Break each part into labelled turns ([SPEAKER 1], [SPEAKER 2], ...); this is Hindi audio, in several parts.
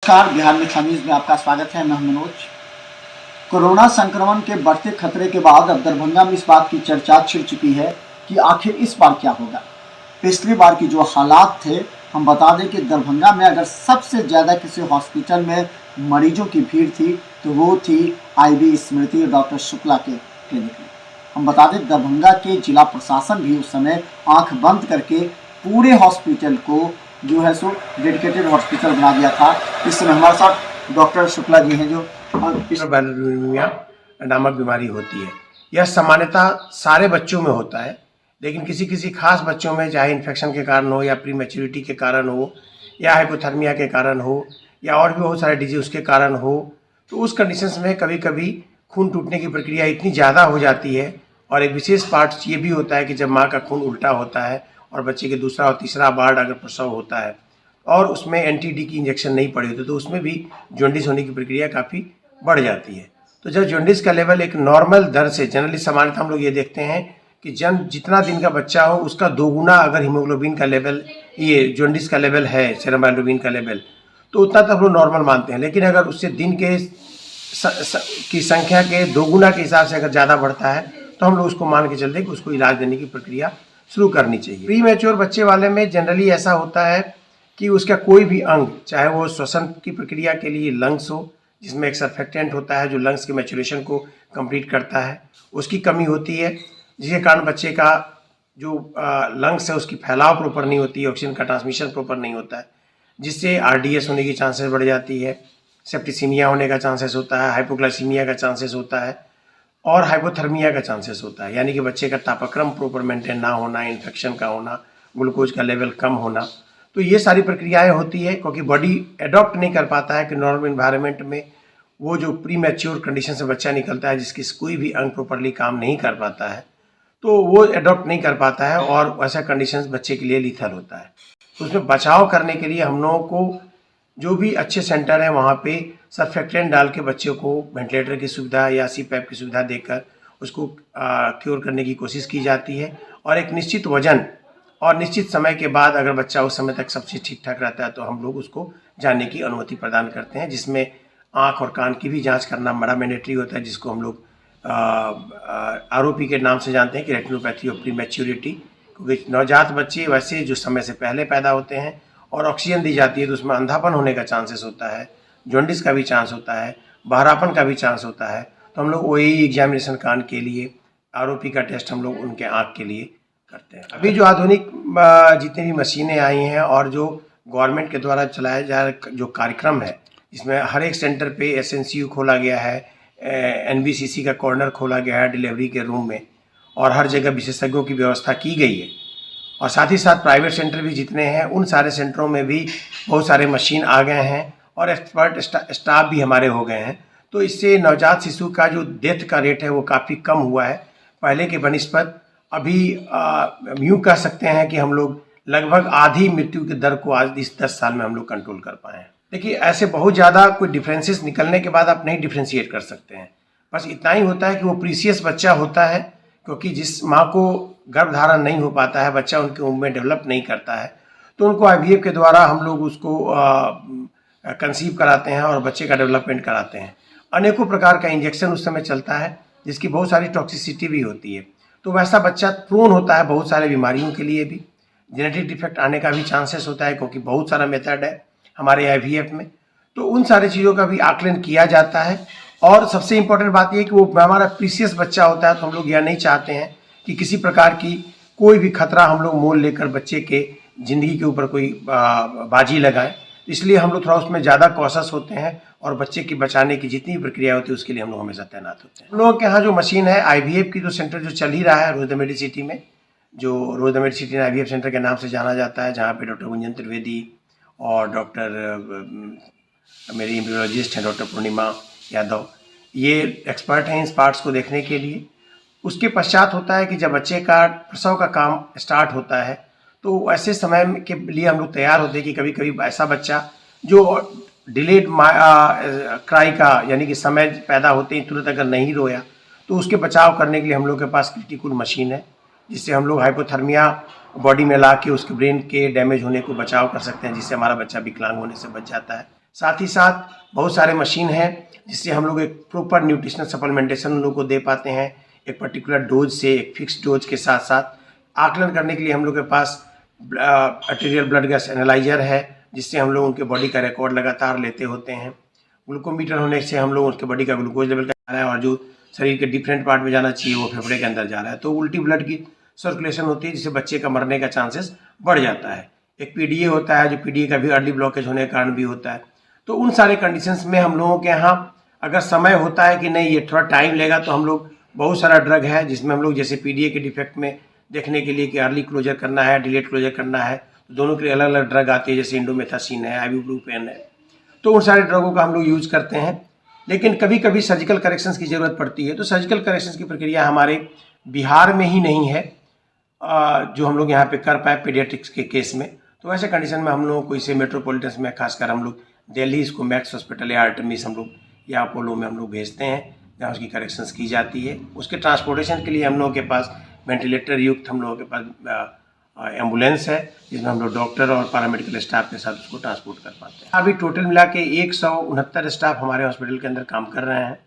[SPEAKER 1] नमस्कार, बिहार में खमीज में आपका स्वागत है। मैं मनोज। कोरोना संक्रमण के बढ़ते खतरे के बाद अब दरभंगा में इस बात की चर्चा छिड़ चुकी है कि आखिर इस बार क्या होगा। पिछली बार की जो हालात थे, हम बता दें कि दरभंगा में अगर सबसे ज़्यादा किसी हॉस्पिटल में मरीजों की भीड़ थी तो वो थी IV स्मृति डॉक्टर शुक्ला के क्लिनिक में। हम बता दें दरभंगा के जिला प्रशासन भी उस समय आँख बंद करके पूरे हॉस्पिटल को जो है सो डेडिकेटेड हॉस्पिटल बना दिया था। इस समय हमारे साथ डॉक्टर शुक्ला जी हैं जो
[SPEAKER 2] बैलेरिया नामक बीमारी होती है। यह सामान्यतः सारे बच्चों में होता है, लेकिन किसी किसी खास बच्चों में, चाहे इन्फेक्शन के कारण हो या प्री मैच्योरिटी के कारण हो या हाइपोथर्मिया के कारण हो या और भी बहुत सारे डिजीज उसके कारण हो, तो उस कंडीशंस में कभी कभी खून टूटने की प्रक्रिया इतनी ज़्यादा हो जाती है। और एक विशेष पार्ट ये भी होता है कि जब माँ का खून उल्टा होता है और बच्चे के दूसरा और तीसरा बार अगर प्रसव होता है और उसमें NTD की इंजेक्शन नहीं पड़ी होती तो उसमें भी जॉन्डिस होने की प्रक्रिया काफ़ी बढ़ जाती है। तो जब जॉन्डिस का लेवल एक नॉर्मल दर से, जनरली सामान्यतः हम लोग ये देखते हैं कि जितना दिन का बच्चा हो उसका 2 गुना अगर हीमोग्लोबिन का लेवल, ये जॉन्डिस का लेवल है, सेरम बाइलोबिन का लेवल, तो उतना तक हम लोग नॉर्मल मानते हैं। लेकिन अगर उससे दिन के की संख्या के 2 गुना के हिसाब से अगर ज़्यादा बढ़ता है तो हम लोग उसको मान के चलते हैं कि उसको इलाज देने की प्रक्रिया शुरू करनी चाहिए। प्री मैच्योर बच्चे वाले में जनरली ऐसा होता है कि उसका कोई भी अंग, चाहे वो श्वसन की प्रक्रिया के लिए लंग्स हो, जिसमें एक सर्फेक्टेंट होता है जो लंग्स के मैच्योरेशन को कंप्लीट करता है, उसकी कमी होती है, जिसके कारण बच्चे का जो लंग्स है उसकी फैलाव प्रॉपर नहीं होती है, ऑक्सीजन का ट्रांसमिशन प्रॉपर नहीं होता है, जिससे RDS होने की चांसेस बढ़ जाती है, सेप्टिसीमिया होने का चांसेस होता है, हाइपोग्लाइसीमिया का चांसेस होता है और हाइपोथर्मिया का चांसेस होता है, यानी कि बच्चे का तापक्रम प्रॉपर मेंटेन ना होना, इन्फेक्शन का होना, ग्लूकोज का लेवल कम होना। तो ये सारी प्रक्रियाएं होती है क्योंकि बॉडी एडॉप्ट नहीं कर पाता है कि नॉर्मल इन्वायरमेंट में वो जो प्री मैच्योर कंडीशन से बच्चा निकलता है जिसकी कोई भी अंग प्रॉपरली काम नहीं कर पाता है, तो वो एडॉप्ट नहीं कर पाता है और ऐसा कंडीशन बच्चे के लिए लीथल होता है। तो उसमें बचाव करने के लिए हम लोगों को जो भी अच्छे सेंटर हैं वहाँ पे सर्फेक्टेंट डाल के बच्चों को वेंटिलेटर की सुविधा या CPAP की सुविधा देकर उसको क्योर करने की कोशिश की जाती है। और एक निश्चित वजन और निश्चित समय के बाद अगर बच्चा उस समय तक सब चीज़ ठीक ठाक रहता है तो हम लोग उसको जाने की अनुमति प्रदान करते हैं, जिसमें आँख और कान की भी जाँच करना बड़ा मैंडेटरी होता है, जिसको हम लोग ROP के नाम से जानते हैं कि रेटिनोपैथी ऑफ प्री मैच्योरिटी। क्योंकि नवजात बच्चे वैसे जो समय से पहले पैदा होते हैं और ऑक्सीजन दी जाती है तो उसमें अंधापन होने का चांसेस होता है, जॉन्डिस का भी चांस होता है, बहरापन का भी चांस होता है। तो हम लोग OAE एग्जामिनेशन कान के लिए ROP का टेस्ट हम लोग उनके आँख के लिए करते हैं। अभी जो आधुनिक जितनी भी मशीनें आई हैं और जो गवर्नमेंट के द्वारा चलाया जा रहा जो कार्यक्रम है, इसमें हर एक सेंटर पे SNCU खोला गया है, NBCC का कॉर्नर खोला गया है डिलीवरी के रूम में, और हर जगह विशेषज्ञों की व्यवस्था की गई है। और साथ ही साथ प्राइवेट सेंटर भी जितने हैं उन सारे सेंटरों में भी बहुत सारे मशीन आ गए हैं और एक्सपर्ट स्टाफ भी हमारे हो गए हैं। तो इससे नवजात शिशु का जो डेथ का रेट है वो काफ़ी कम हुआ है पहले के बनिस्पत। अभी यूँ कह सकते हैं कि हम लोग लगभग आधी मृत्यु की दर को आज इस 10 साल में हम लोग कंट्रोल कर पाए हैं। देखिए, ऐसे बहुत ज़्यादा कोई डिफरेंसेस निकलने के बाद आप नहीं डिफ्रेंशिएट कर सकते हैं। बस इतना ही होता है कि वो प्रीसियस बच्चा होता है, क्योंकि जिस माँ को गर्भधारण नहीं हो पाता है, बच्चा उनके उम्र में डेवलप नहीं करता है, तो उनको IVF के द्वारा हम लोग उसको कंसीव कराते हैं और बच्चे का डेवलपमेंट कराते हैं। अनेकों प्रकार का इंजेक्शन उस समय चलता है जिसकी बहुत सारी टॉक्सिसिटी भी होती है। तो वैसा बच्चा प्रोन होता है बहुत सारे बीमारियों के लिए भी, जेनेटिक डिफेक्ट आने का भी चांसेस होता है क्योंकि बहुत सारा मेथड है हमारे IVF में। तो उन सारी चीज़ों का भी आकलन किया जाता है। और सबसे इम्पोर्टेंट बात यह है कि वो हमारा प्रीसियस बच्चा होता है, तो हम लोग यह नहीं चाहते हैं कि किसी प्रकार की कोई भी खतरा हम लोग मोल लेकर बच्चे के ज़िंदगी के ऊपर कोई बाजी लगाएं। इसलिए हम लोग थोड़ा उसमें ज़्यादा कॉशस होते हैं और बच्चे की बचाने की जितनी भी प्रक्रिया होती है उसके लिए हम लोग हमेशा तैनात होते हैं। हम लोगों के यहाँ जो मशीन है IVF की, जो सेंटर जो चल ही रहा है रोज द मेडिसिटी में, जो रोज द मेडिसिटी IVF सेंटर के नाम से जाना जाता है, जहाँ पे डॉक्टर गुंजन त्रिवेदी और मेरी एम्ब्रियोलॉजिस्ट हैं डॉक्टर पूर्णिमा यादव, ये एक्सपर्ट हैं इन पार्ट्स को देखने के लिए। उसके पश्चात होता है कि जब बच्चे का प्रसव का काम स्टार्ट होता है तो ऐसे समय के लिए हम लोग तैयार होते हैं कि कभी कभी ऐसा बच्चा जो डिलेड क्राई का, यानी कि समय पैदा होते ही तुरंत अगर नहीं रोया, तो उसके बचाव करने के लिए हम लोग के पास क्रिटिकल मशीन है, जिससे हम लोग हाइपोथर्मिया बॉडी में ला के उसके ब्रेन के डैमेज होने को बचाव कर सकते हैं, जिससे हमारा बच्चा विकलांग होने से बच जाता है। साथ ही साथ बहुत सारे मशीन हैं जिससे हम लोग एक प्रॉपर न्यूट्रिशनल सप्लीमेंटेशन उन लोग को दे पाते हैं। एक पर्टिकुलर डोज से एक फिक्स डोज के साथ साथ आकलन करने के लिए हम लोग के पास आर्टेरियल ब्लड गैस एनालाइजर है, जिससे हम लोग उनके बॉडी का रिकॉर्ड लगातार लेते होते हैं। ग्लूकोमीटर होने से हम लोग उसके बॉडी का ग्लूकोज लेवल जा रहा है और जो शरीर के डिफरेंट पार्ट में जाना चाहिए वो फेफड़े के अंदर जा रहा है, तो उल्टी ब्लड की सर्कुलेशन होती है, जिससे बच्चे का मरने का चांसेस बढ़ जाता है। एक पीडीए होता है, जो पीडीए का भी अर्ली ब्लॉकेज होने के कारण भी होता है। तो उन सारे कंडीशंस में हम लोगों के यहाँ अगर समय होता है कि नहीं ये थोड़ा टाइम लेगा, तो हम लोग बहुत सारा ड्रग है जिसमें हम लोग जैसे पीडीए के डिफेक्ट में देखने के लिए कि अर्ली क्लोजर करना है, डिलेड क्लोजर करना है, तो दोनों के लिए अलग अलग ड्रग आती है, जैसे इंडोमेथासिन है, आइबुप्रोफेन है। तो उन सारे ड्रगों का हम लोग यूज करते हैं। लेकिन कभी कभी सर्जिकल करेक्शंस की ज़रूरत पड़ती है, तो सर्जिकल करेक्शंस की प्रक्रिया हमारे बिहार में ही नहीं है जो हम लोग यहाँ पे कर पाए पीडियाट्रिक्स के केस में। तो ऐसे कंडीशन में हम लोगों को इसे मेट्रोपॉलिटन में खासकर हम लोग दिल्ली इसको मैक्स हॉस्पिटल या आर्टेमिस हम लोग या अपोलो में हम लोग भेजते हैं, जहाँ उसकी करेक्शंस की जाती है। उसके ट्रांसपोर्टेशन के लिए हम लोगों के पास वेंटिलेटर युक्त हम लोगों के पास एम्बुलेंस है, जिसमें हम लोग डॉक्टर और पैरामेडिकल स्टाफ के साथ उसको ट्रांसपोर्ट कर पाते हैं। अभी टोटल मिला के 169 स्टाफ हमारे हॉस्पिटल के अंदर काम कर रहे हैं,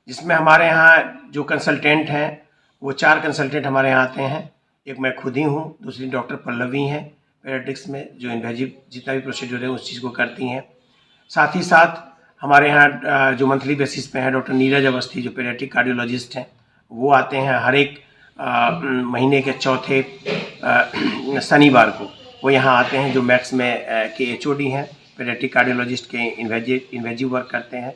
[SPEAKER 2] जिसमें हमारे यहाँ जो कंसल्टेंट हैं वो 4 कंसल्टेंट हमारे यहाँ आते हैं। एक मैं खुद ही हूँ, दूसरी डॉक्टर पल्लवी हैं पेडियाट्रिक्स में, जो इन्वेजिव जितना भी प्रोसीड्यूर है उस चीज़ को करती हैं। साथ ही साथ हमारे यहाँ जो मंथली बेसिस पे हैं डॉक्टर नीरज अवस्थी जो पेडियाट्रिक कार्डियोलॉजिस्ट हैं, वो आते हैं हर एक महीने के चौथे शनिवार को वो यहाँ आते हैं, जो मैक्स में के एचओडी हैं, पेडियाट्रिक कार्डियोलॉजिस्ट के इन्वेजिव वर्क करते हैं।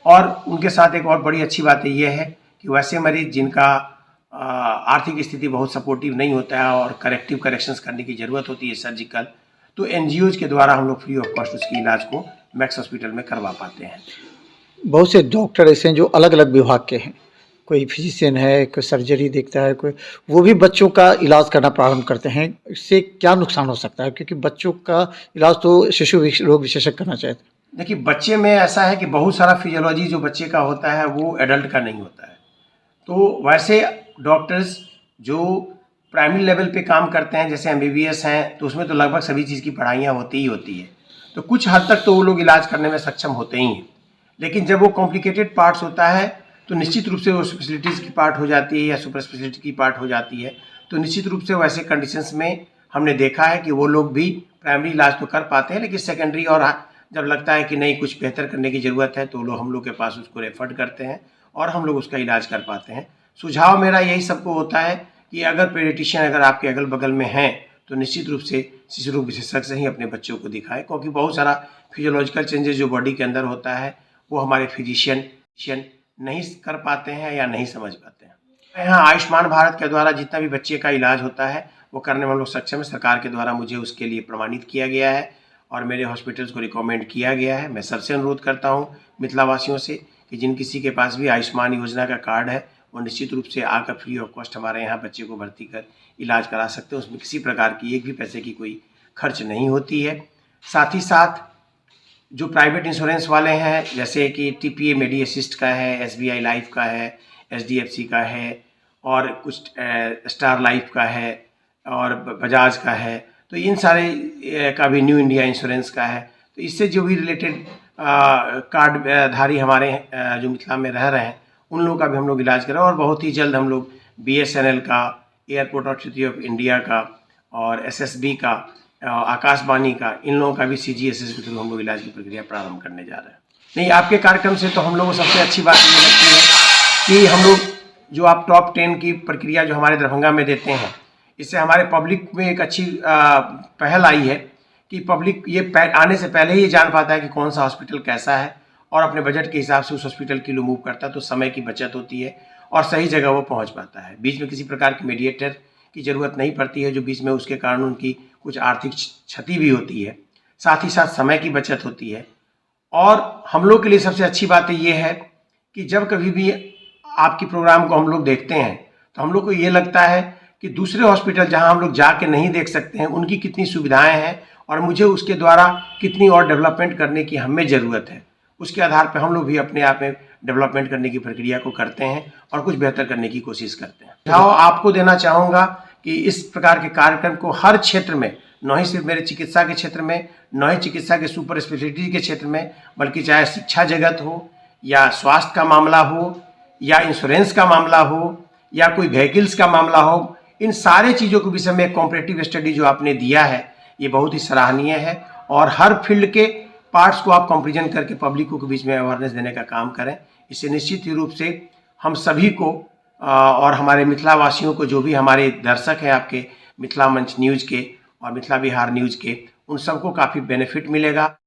[SPEAKER 2] और उनके साथ एक और बड़ी अच्छी बात ये है कि वैसे मरीज जिनका आर्थिक स्थिति बहुत सपोर्टिव नहीं होता है और करेक्टिव करेक्शंस करने की ज़रूरत होती है सर्जिकल, तो एनजीओज के द्वारा हम लोग फ्री ऑफ कॉस्ट उसकी इलाज को मैक्स हॉस्पिटल में करवा पाते हैं।
[SPEAKER 1] बहुत से डॉक्टर ऐसे हैं जो अलग अलग विभाग के हैं, कोई फिजिशियन है, कोई सर्जरी देखता है, कोई वो भी बच्चों का इलाज करना प्रारंभ करते हैं। इससे क्या नुकसान हो सकता है, क्योंकि बच्चों का इलाज तो शिशु रोग विशेषज्ञ करना चाहते हैं।
[SPEAKER 2] देखिए, बच्चे में ऐसा है कि बहुत सारा फिजियोलॉजी जो बच्चे का होता है वो एडल्ट का नहीं होता है। तो वैसे डॉक्टर्स जो प्राइमरी लेवल पे काम करते हैं, जैसे एमबीबीएस हैं, तो उसमें तो लगभग सभी चीज़ की पढ़ाइयाँ होती ही होती है, तो कुछ हद तक तो वो लोग इलाज करने में सक्षम होते ही हैं। लेकिन जब वो कॉम्प्लिकेटेड पार्ट्स होता है तो निश्चित रूप से वो स्पेशलिटीज़ की पार्ट हो जाती है या सुपर स्पेशलिटी की पार्ट हो जाती है। तो निश्चित रूप से वैसे कंडीशंस में हमने देखा है कि वो लोग भी प्राइमरी इलाज तो कर पाते हैं, लेकिन सेकेंडरी और जब लगता है कि नहीं कुछ बेहतर करने की ज़रूरत है, तो लोग हम लोग के पास उसको रेफर करते हैं और हम लोग उसका इलाज कर पाते हैं। सुझाव मेरा यही सबको होता है कि अगर पेडियाट्रिशियन अगर आपके अगल बगल में हैं, तो निश्चित रूप से शिशु रोग विशेषज्ञ से ही अपने बच्चों को दिखाएं, क्योंकि बहुत सारा फिजियोलॉजिकल चेंजेस जो बॉडी के अंदर होता है वो हमारे फिजिशियन नहीं कर पाते हैं या नहीं समझ पाते हैं। यहाँ आयुष्मान भारत के द्वारा जितना भी बच्चे का इलाज होता है वो करने में हम लोग सक्षम है। सरकार के द्वारा मुझे उसके लिए प्रमाणित किया गया है और मेरे हॉस्पिटल्स को रिकमेंड किया गया है। मैं सबसे अनुरोध करता हूँ मिथिलावासियों से कि जिन किसी के पास भी आयुष्मान योजना का कार्ड है वो निश्चित रूप से आकर फ्री ऑफ कॉस्ट हमारे यहाँ बच्चे को भर्ती कर इलाज करा सकते हैं। उसमें किसी प्रकार की एक भी पैसे की कोई खर्च नहीं होती है। साथ ही साथ जो प्राइवेट इंश्योरेंस वाले हैं, जैसे कि टीपीए मेडी असिस्ट का है, एसबीआई लाइफ का है, एचडीएफसी का है और कुछ स्टार लाइफ का है और बजाज का है, तो इन सारे का भी न्यू इंडिया इंश्योरेंस का है। तो इससे जो भी रिलेटेड कार्ड धारी हमारे जो मिथिला में रह रहे हैं उन लोगों का भी हम लोग इलाज करें। और बहुत ही जल्द हम लोग BSNL का, एयरपोर्ट अथॉरिटी ऑफ इंडिया का और SSB का, आकाशवाणी का, इन लोगों का भी CGSS के थ्रू हम लोग इलाज की प्रक्रिया प्रारंभ करने जा रहे हैं। नहीं, आपके कार्यक्रम से तो हम लोगों को सबसे अच्छी बात ये लगती है कि हम लोग जो आप टॉप 10 की प्रक्रिया जो हमारे दरभंगा में देते हैं, इससे हमारे पब्लिक में एक अच्छी पहल आई है कि पब्लिक ये आने से पहले ही जान पाता है कि कौन सा हॉस्पिटल कैसा है और अपने बजट के हिसाब से उस हॉस्पिटल की मूव करता है, तो समय की बचत होती है और सही जगह वो पहुंच पाता है। बीच में किसी प्रकार की मीडिएटर की ज़रूरत नहीं पड़ती है, जो बीच में उसके कारण उनकी कुछ आर्थिक क्षति भी होती है, साथ ही साथ समय की बचत होती है। और हम लोग के लिए सबसे अच्छी बात ये है कि जब कभी भी आपकी प्रोग्राम को हम लोग देखते हैं तो हम लोग को ये लगता है कि दूसरे हॉस्पिटल जहां हम लोग जाके नहीं देख सकते हैं उनकी कितनी सुविधाएं हैं और मुझे उसके द्वारा कितनी और डेवलपमेंट करने की हमें ज़रूरत है। उसके आधार पर हम लोग भी अपने आप में डेवलपमेंट करने की प्रक्रिया को करते हैं और कुछ बेहतर करने की कोशिश करते हैं। सुझाव आपको देना चाहूँगा कि इस प्रकार के कार्यक्रम को हर क्षेत्र में न ही सिर्फ मेरे चिकित्सा के क्षेत्र में, न ही चिकित्सा के सुपर स्पेशलिटी के क्षेत्र में, बल्कि चाहे शिक्षा जगत हो या स्वास्थ्य का मामला हो या इंश्योरेंस का मामला हो या कोई व्हीकल्स का मामला हो, इन सारे चीज़ों के विषय में कॉम्परेटिव स्टडी जो आपने दिया है ये बहुत ही सराहनीय है। और हर फील्ड के पार्ट्स को आप कंपेरिजन करके पब्लिकों के बीच में अवेयरनेस देने का काम करें। इससे निश्चित ही रूप से हम सभी को और हमारे मिथिला वासियों को, जो भी हमारे दर्शक हैं आपके मिथिला मंच न्यूज़ के और मिथिला विहार न्यूज़ के, उन सबको काफ़ी बेनिफिट मिलेगा।